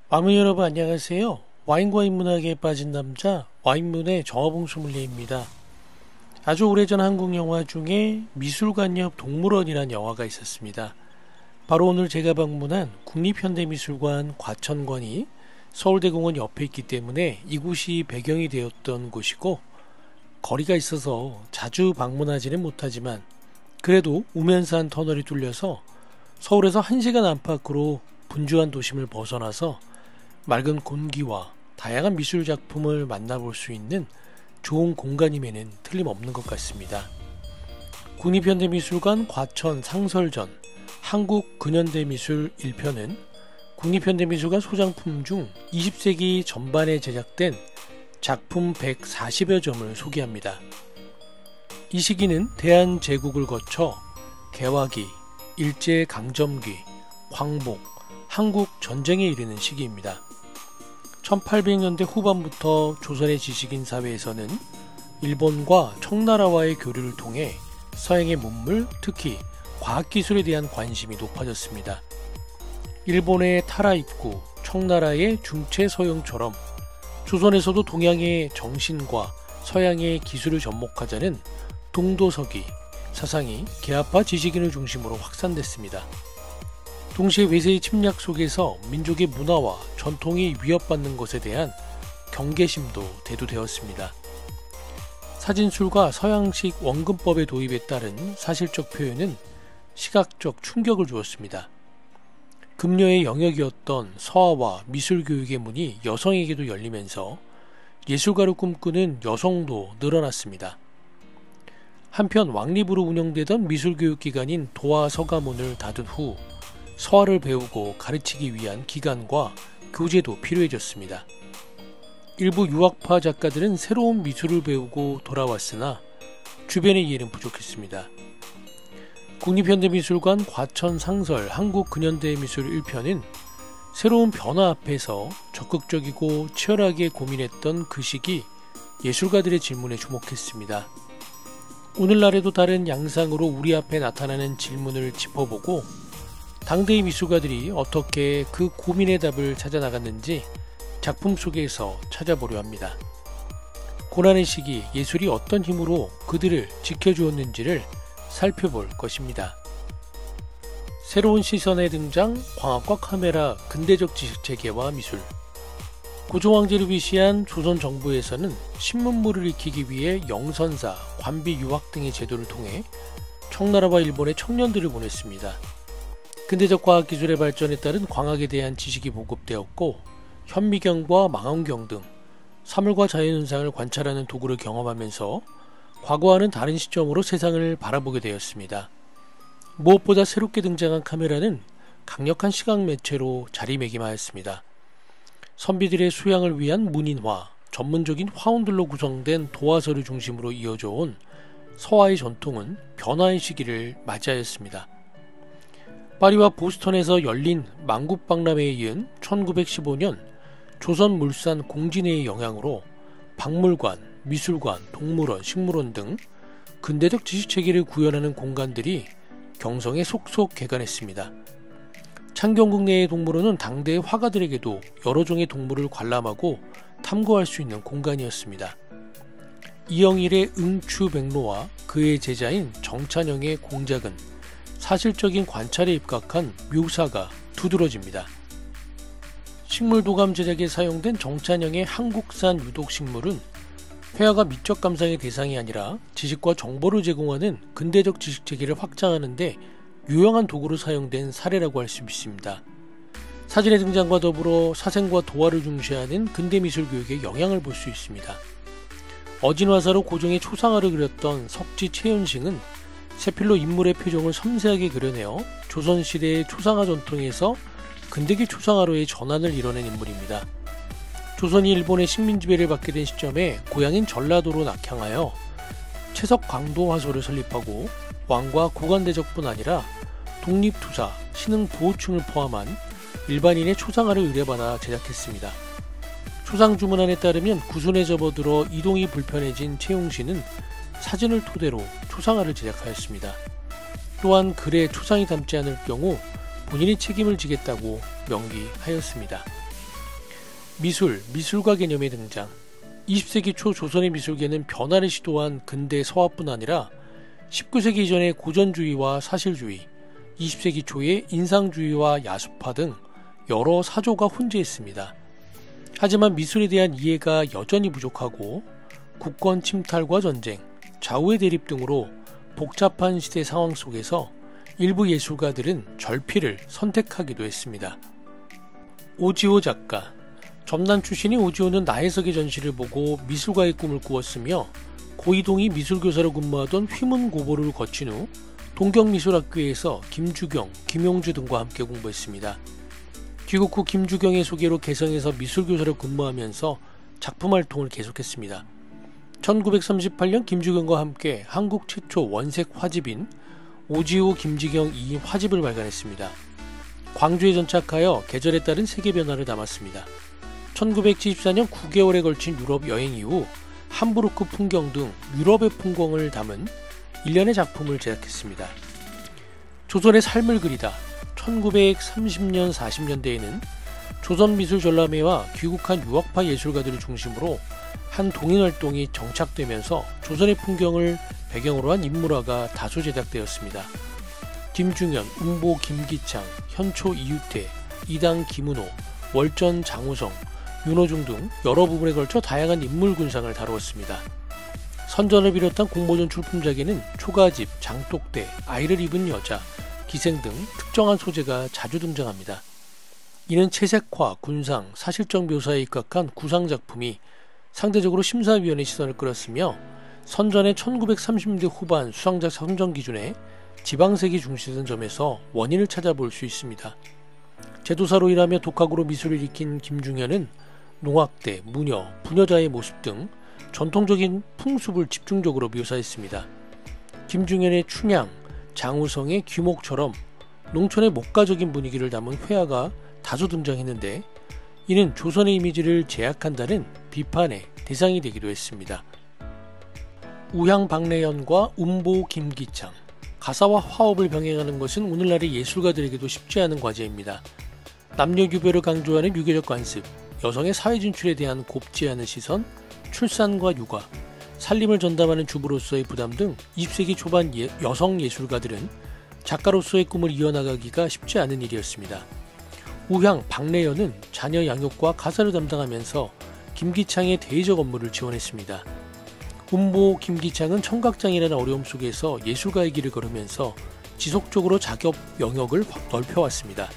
와문 여러분 안녕하세요. 와인과 인문학에 빠진 남자 와인문의 정화봉 소믈리에입니다. 아주 오래전 한국 영화 중에 미술관 옆 동물원이란 영화가 있었습니다. 바로 오늘 제가 방문한 국립현대미술관 과천관이 서울대공원 옆에 있기 때문에 이곳이 배경이 되었던 곳이고, 거리가 있어서 자주 방문하지는 못하지만 그래도 우면산 터널이 뚫려서 서울에서 1시간 안팎으로 분주한 도심을 벗어나서 맑은 공기와 다양한 미술 작품을 만나볼 수 있는 좋은 공간임에는 틀림없는 것 같습니다. 국립현대미술관 과천 상설전 한국 근현대미술 1편은 국립현대미술관 소장품 중 20세기 전반에 제작된 작품 140여 점을 소개합니다. 이 시기는 대한제국을 거쳐 개화기, 일제강점기, 광복, 한국 전쟁에 이르는 시기입니다. 1800년대 후반부터 조선의 지식인 사회에서는 일본과 청나라와의 교류를 통해 서양의 문물, 특히 과학기술에 대한 관심이 높아졌습니다. 일본의 타라 입구, 청나라의 중체 서용처럼 조선에서도 동양의 정신과 서양의 기술을 접목하자는 동도서기 사상이 계합화 지식인을 중심으로 확산됐습니다. 동시에 외세의 침략 속에서 민족의 문화와 전통이 위협받는 것에 대한 경계심도 대두되었습니다. 사진술과 서양식 원근법의 도입에 따른 사실적 표현은 시각적 충격을 주었습니다. 금요의 영역이었던 서화와 미술교육의 문이 여성에게도 열리면서 예술가를 꿈꾸는 여성도 늘어났습니다. 한편 왕립으로 운영되던 미술교육기관인 도화서가문을 닫은 후 서화를 배우고 가르치기 위한 기관과 교재도 필요해졌습니다. 일부 유학파 작가들은 새로운 미술을 배우고 돌아왔으나 주변의 이해는 부족했습니다. 국립현대미술관 과천 상설 한국 근현대미술 1편은 새로운 변화 앞에서 적극적이고 치열하게 고민했던 그 시기 예술가들의 질문에 주목했습니다. 오늘날에도 다른 양상으로 우리 앞에 나타나는 질문을 짚어보고 당대의 미술가들이 어떻게 그 고민의 답을 찾아 나갔는지 작품 속에서 찾아보려 합니다. 고난의 시기 예술이 어떤 힘으로 그들을 지켜주었는지를 살펴볼 것입니다. 새로운 시선의 등장, 광학과 카메라, 근대적 지식체계와 미술. 고종황제를 위시한 조선 정부에서는 신문물을 익히기 위해 영선사, 관비 유학 등의 제도를 통해 청나라와 일본의 청년들을 보냈습니다. 근대적 과학기술의 발전에 따른 광학에 대한 지식이 보급되었고, 현미경과 망원경 등 사물과 자연현상을 관찰하는 도구를 경험하면서 과거와는 다른 시점으로 세상을 바라보게 되었습니다. 무엇보다 새롭게 등장한 카메라는 강력한 시각 매체로 자리매김하였습니다. 선비들의 수양을 위한 문인화, 전문적인 화원들로 구성된 도화서를 중심으로 이어져 온 서화의 전통은 변화의 시기를 맞이하였습니다. 파리와 보스턴에서 열린 만국박람회에 이은 1915년 조선물산 공진회의 영향으로 박물관, 미술관, 동물원, 식물원 등 근대적 지식체계를 구현하는 공간들이 경성에 속속 개관했습니다. 창경궁 내의 동물원은 당대의 화가들에게도 여러 종의 동물을 관람하고 탐구할 수 있는 공간이었습니다. 이영일의 응추백로와 그의 제자인 정찬영의 공작은 사실적인 관찰에 입각한 묘사가 두드러집니다. 식물도감 제작에 사용된 정찬영의 한국산 유독식물은 회화가 미적 감상의 대상이 아니라 지식과 정보를 제공하는 근대적 지식체계를 확장하는 데 유용한 도구로 사용된 사례라고 할 수 있습니다. 사진의 등장과 더불어 사생과 도화를 중시하는 근대미술교육에 영향을 볼 수 있습니다. 어진화사로 고종의 초상화를 그렸던 석지 최연식은 세필로 인물의 표정을 섬세하게 그려내어 조선시대의 초상화 전통에서 근대기 초상화로의 전환을 이뤄낸 인물입니다. 조선이 일본의 식민지배를 받게 된 시점에 고향인 전라도로 낙향하여 채석광도 화소를 설립하고 왕과 고관대적뿐 아니라 독립투사, 신흥보호층을 포함한 일반인의 초상화를 의뢰받아 제작했습니다. 초상 주문안에 따르면 구순에 접어들어 이동이 불편해진 채용씨는 사진을 토대로 초상화를 제작하였습니다. 또한 글에 초상이 담지 않을 경우 본인이 책임을 지겠다고 명기하였습니다. 미술, 미술가 개념의 등장. 20세기 초 조선의 미술계는 변화를 시도한 근대 서화뿐 아니라 19세기 이전의 고전주의와 사실주의, 20세기 초의 인상주의와 야수파 등 여러 사조가 혼재했습니다. 하지만 미술에 대한 이해가 여전히 부족하고 국권 침탈과 전쟁, 좌우의 대립 등으로 복잡한 시대 상황 속에서 일부 예술가들은 절필을 선택하기도 했습니다. 오지호 작가. 점남 출신인 오지호는 나혜석의 전시를 보고 미술가의 꿈을 꾸었으며 고이동이 미술교사로 근무하던 휘문고보를 거친 후 동경미술학교에서 김주경, 김용주 등과 함께 공부했습니다. 귀국 후 김주경의 소개로 개성에서 미술교사로 근무하면서 작품 활동을 계속했습니다. 1938년 김주경과 함께 한국 최초 원색 화집인 오지호 김주경 2인 화집을 발간했습니다. 광주에 전착하여 계절에 따른 세계 변화를 담았습니다. 1974년 9개월에 걸친 유럽 여행 이후 함부르크 풍경 등 유럽의 풍광을 담은 일련의 작품을 제작했습니다. 조선의 삶을 그리다. 1930년 40년대에는 조선미술전람회와 귀국한 유학파 예술가들을 중심으로 한 동인활동이 정착되면서 조선의 풍경을 배경으로 한 인물화가 다수 제작되었습니다. 김중현, 운보 김기창, 현초 이유태, 이당 김은호, 월전 장우성, 윤호중 등 여러 부분에 걸쳐 다양한 인물 군상을 다루었습니다. 선전을 비롯한 공모전 출품작에는 초가집, 장독대, 아이를 입은 여자, 기생 등 특정한 소재가 자주 등장합니다. 이는 채색화, 군상, 사실적 묘사에 입각한 구상작품이 상대적으로 심사위원의 시선을 끌었으며 선전의 1930년대 후반 수상작 선정 기준에 지방색이 중시된 점에서 원인을 찾아볼 수 있습니다. 제도사로 일하며 독학으로 미술을 익힌 김중현은 농악대, 무녀, 부녀자의 모습 등 전통적인 풍습을 집중적으로 묘사했습니다. 김중현의 춘향, 장우성의 귀목처럼 농촌의 목가적인 분위기를 담은 회화가 다수 등장했는데 이는 조선의 이미지를 제약한다는 비판의 대상이 되기도 했습니다. 우향 박래연과 운보 김기창. 가사와 화업을 병행하는 것은 오늘날의 예술가들에게도 쉽지 않은 과제입니다. 남녀 규별을 강조하는 유교적 관습, 여성의 사회 진출에 대한 곱지 않은 시선, 출산과 육아, 살림을 전담하는 주부로서의 부담 등 20세기 초반 여성 예술가들은 작가로서의 꿈을 이어나가기가 쉽지 않은 일이었습니다. 우향, 박래연은 자녀 양육과 가사를 담당하면서 김기창의 대외적 업무를 지원했습니다. 운보 김기창은 청각장애라는 어려움 속에서 예술가의 길을 걸으면서 지속적으로 작업 영역을 넓혀왔습니다.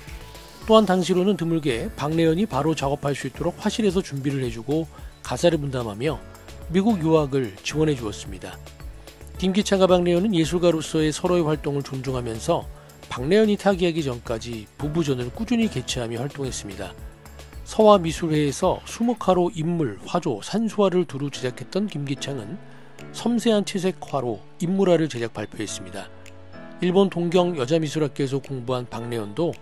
또한 당시로는 드물게 박래연이 바로 작업할 수 있도록 화실에서 준비를 해주고 가사를 분담하며 미국 유학을 지원해 주었습니다. 김기창과 박래연은 예술가로서의 서로의 활동을 존중하면서 박래연이 타계하기 전까지 부부전을 꾸준히 개최하며 활동했습니다. 서화미술회에서 수목화로 인물, 화조, 산수화를 두루 제작했던 김기창은 섬세한 채색화로 인물화를 제작 발표했습니다. 일본 동경 여자미술학교에서 공부한 박래연도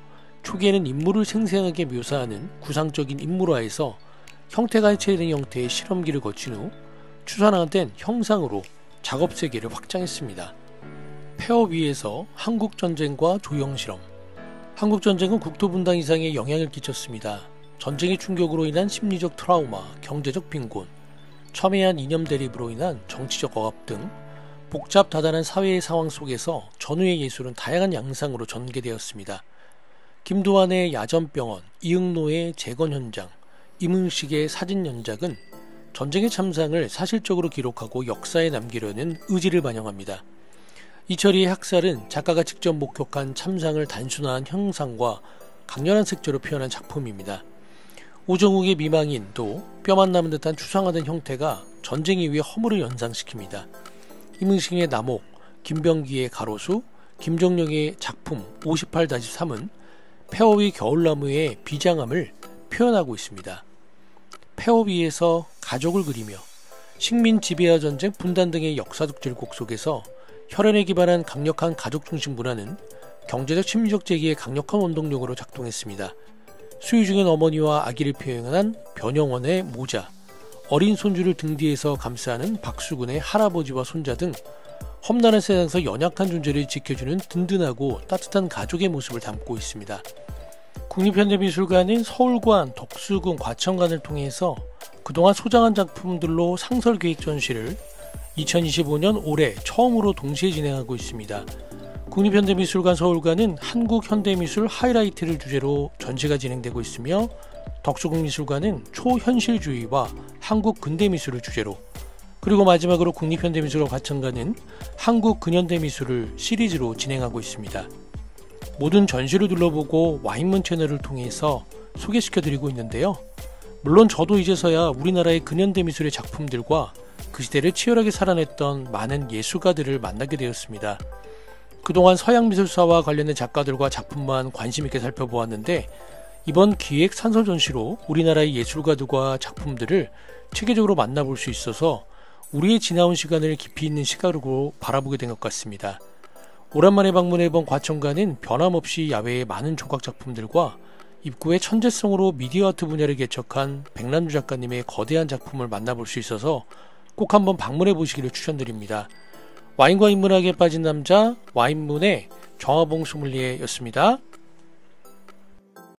초기에는 인물을 생생하게 묘사하는 구상적인 인물화에서 형태가 해체된 형태의 실험기를 거친 후 추상화된 형상으로 작업 세계를 확장했습니다. 폐허 위에서 한국전쟁과 조형실험. 한국전쟁은 국토분당 이상의 영향을 끼쳤습니다. 전쟁의 충격으로 인한 심리적 트라우마, 경제적 빈곤, 첨예한 이념 대립으로 인한 정치적 억압 등 복잡 다단한 사회의 상황 속에서 전후의 예술은 다양한 양상으로 전개되었습니다. 김도환의 야전병원, 이응노의 재건 현장, 임응식의 사진 연작은 전쟁의 참상을 사실적으로 기록하고 역사에 남기려는 의지를 반영합니다. 이철희의 학살은 작가가 직접 목격한 참상을 단순한 형상과 강렬한 색조로 표현한 작품입니다. 오정욱의 미망인도 뼈만 남은 듯한 추상화된 형태가 전쟁 이후의 허물을 연상시킵니다. 임응식의 남옥, 김병기의 가로수, 김정령의 작품 58-3은 폐허 위 겨울나무의 비장함을 표현하고 있습니다. 폐허 위에서 가족을 그리며 식민 지배와 전쟁, 분단 등의 역사적 질곡 속에서 혈연에 기반한 강력한 가족 중심 문화는 경제적 심리적 재기의 강력한 원동력으로 작동했습니다. 수유 중인 어머니와 아기를 표현한 변영원의 모자, 어린 손주를 등 뒤에서 감싸는 박수근의 할아버지와 손자 등 험난한 세상에서 연약한 존재를 지켜주는 든든하고 따뜻한 가족의 모습을 담고 있습니다. 국립현대미술관은 서울관, 덕수궁, 과천관을 통해서 그동안 소장한 작품들로 상설기획 전시를 2025년 올해 처음으로 동시에 진행하고 있습니다. 국립현대미술관 서울관은 한국현대미술 하이라이트를 주제로 전시가 진행되고 있으며, 덕수궁미술관은 초현실주의와 한국 근대미술을 주제로, 그리고 마지막으로 국립현대미술관 과천관은 한국 근현대미술을 시리즈로 진행하고 있습니다. 모든 전시를 둘러보고 와인문 채널을 통해서 소개시켜드리고 있는데요. 물론 저도 이제서야 우리나라의 근현대미술의 작품들과 그 시대를 치열하게 살아냈던 많은 예술가들을 만나게 되었습니다. 그동안 서양미술사와 관련된 작가들과 작품만 관심있게 살펴보았는데, 이번 기획 산설 전시로 우리나라의 예술가들과 작품들을 체계적으로 만나볼 수 있어서 우리의 지나온 시간을 깊이 있는 시각으로 바라보게 된 것 같습니다. 오랜만에 방문해본 과천관은 변함없이 야외의 많은 조각 작품들과 입구의 천재성으로 미디어 아트 분야를 개척한 백남주 작가님의 거대한 작품을 만나볼 수 있어서 꼭 한번 방문해 보시기를 추천드립니다. 와인과 인문학에 빠진 남자, 와인문의 정화봉 소믈리에였습니다.